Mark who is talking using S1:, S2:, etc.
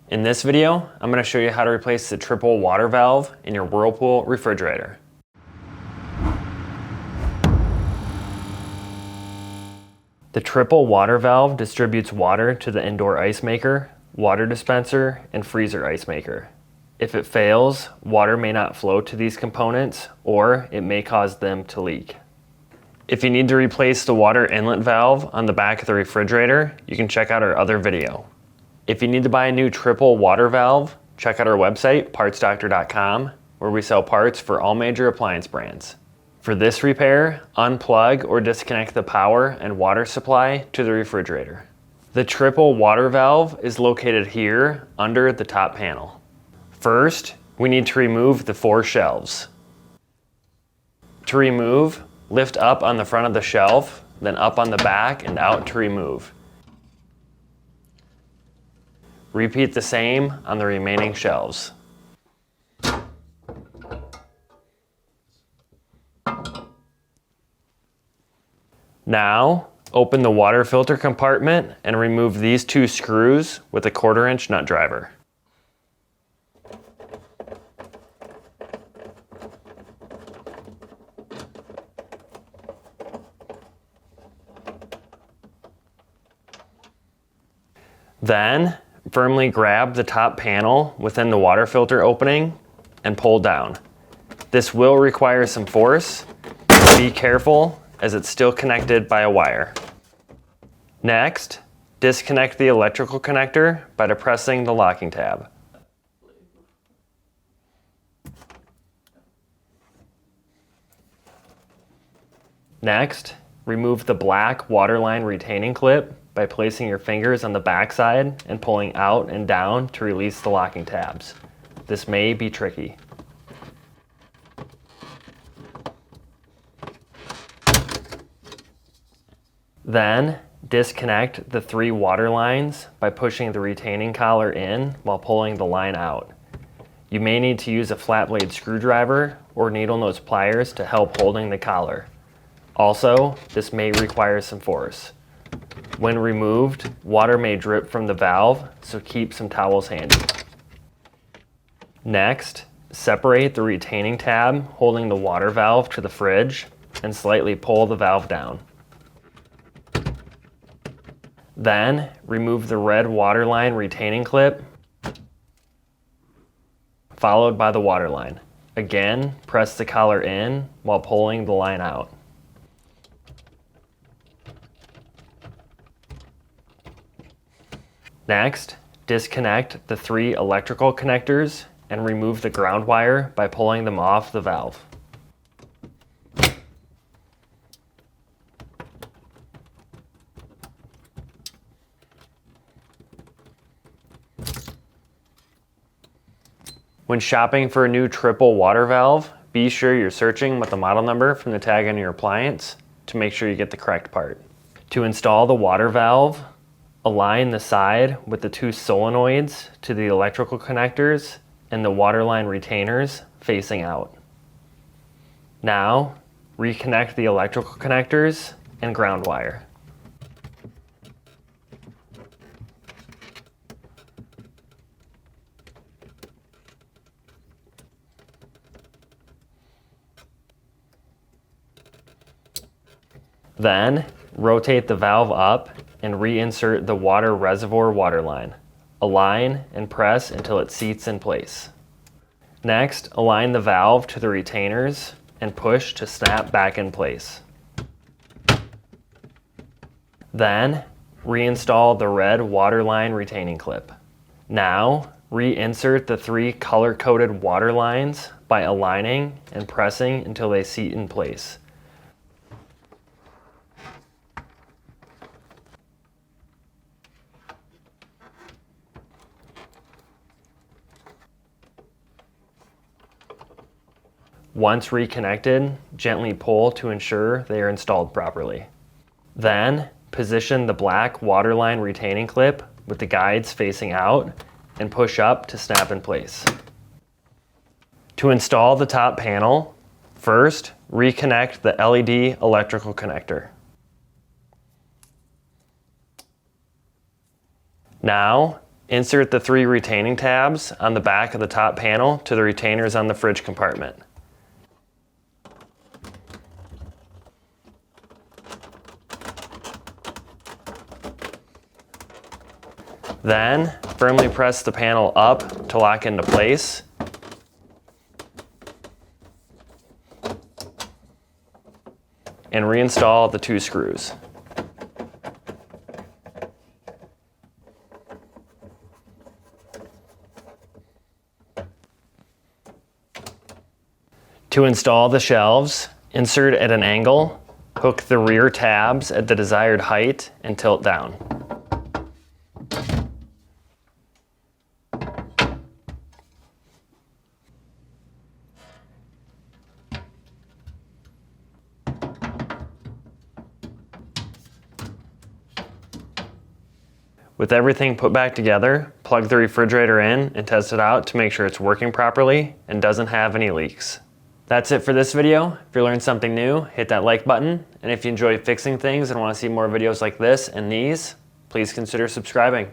S1: In this video, I'm going to show you how to replace the triple water valve in your Whirlpool refrigerator. The triple water valve distributes water to the indoor ice maker, water dispenser, and freezer ice maker. If it fails, water may not flow to these components, or it may cause them to leak. If you need to replace the water inlet valve on the back of the refrigerator, you can check out our other video. If you need to buy a new triple water valve, check out our website, partsdoctor.com, where we sell parts for all major appliance brands. For this repair, unplug or disconnect the power and water supply to the refrigerator. The triple water valve is located here under the top panel. First, we need to remove the 4 shelves. To remove, lift up on the front of the shelf, then up on the back and out to remove. Repeat the same on the remaining shelves. Now, open the water filter compartment and remove these 2 screws with a 1/4-inch nut driver. Then, firmly grab the top panel within the water filter opening and pull down. This will require some force. Be careful as it's still connected by a wire. Next, disconnect the electrical connector by depressing the locking tab. Next, remove the black waterline retaining clip by placing your fingers on the backside and pulling out and down to release the locking tabs. This may be tricky. Then, disconnect the 3 water lines by pushing the retaining collar in while pulling the line out. You may need to use a flat blade screwdriver or needle nose pliers to help holding the collar. Also, this may require some force. When removed, water may drip from the valve, so keep some towels handy. Next, separate the retaining tab holding the water valve to the fridge and slightly pull the valve down. Then, remove the red waterline retaining clip, followed by the water line. Again, press the collar in while pulling the line out. Next, disconnect the 3 electrical connectors and remove the ground wire by pulling them off the valve. When shopping for a new triple water valve, be sure you're searching with the model number from the tag on your appliance to make sure you get the correct part. To install the water valve, align the side with the 2 solenoids to the electrical connectors and the waterline retainers facing out. Now, reconnect the electrical connectors and ground wire. Then, rotate the valve up and reinsert the water reservoir waterline. Align and press until it seats in place. Next, align the valve to the retainers and push to snap back in place. Then, reinstall the red waterline retaining clip. Now, reinsert the 3 color-coded water lines by aligning and pressing until they seat in place. Once reconnected, gently pull to ensure they are installed properly. Then, position the black waterline retaining clip with the guides facing out and push up to snap in place. To install the top panel, first, reconnect the LED electrical connector. Now, Insert the 3 retaining tabs on the back of the top panel to the retainers on the fridge compartment. Then, firmly press the panel up to lock into place. And reinstall the 2 screws. To install the shelves, insert at an angle, hook the rear tabs at the desired height, and tilt down. With everything put back together, plug the refrigerator in and test it out to make sure it's working properly and doesn't have any leaks. That's it for this video. If you learned something new, hit that like button. And if you enjoy fixing things and want to see more videos like this and these, please consider subscribing.